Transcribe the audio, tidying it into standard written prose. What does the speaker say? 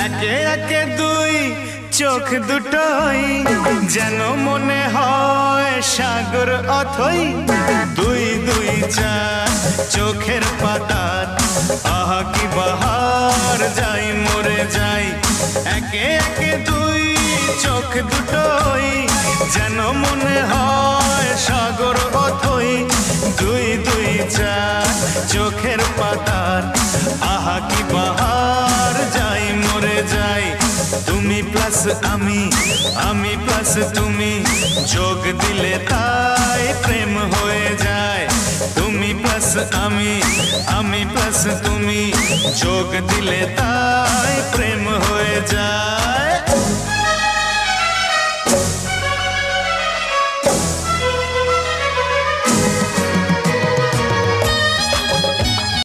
একে একে দুই চোখ দুটোই যেন মনে হয় সাগর অথই। দুই দুই চার চোখের পাতার আহা কি বাহার, যাই মরে যাই। একে একে দুই চোখ দুটোই যেন মনে হয় সাগর অথই। দুই দুই চার চোখের পাতার আহা কি বাহার, যাই মরে যাই। তুমি প্লাস আমি, আমি প্লাস তুমি, যোগ দিলে তাই প্রেম হয়ে যায়। তুমি প্লাস আমি, আমি প্লাস তুমি, যোগ দিলে তাই প্রেম হয়ে যায়।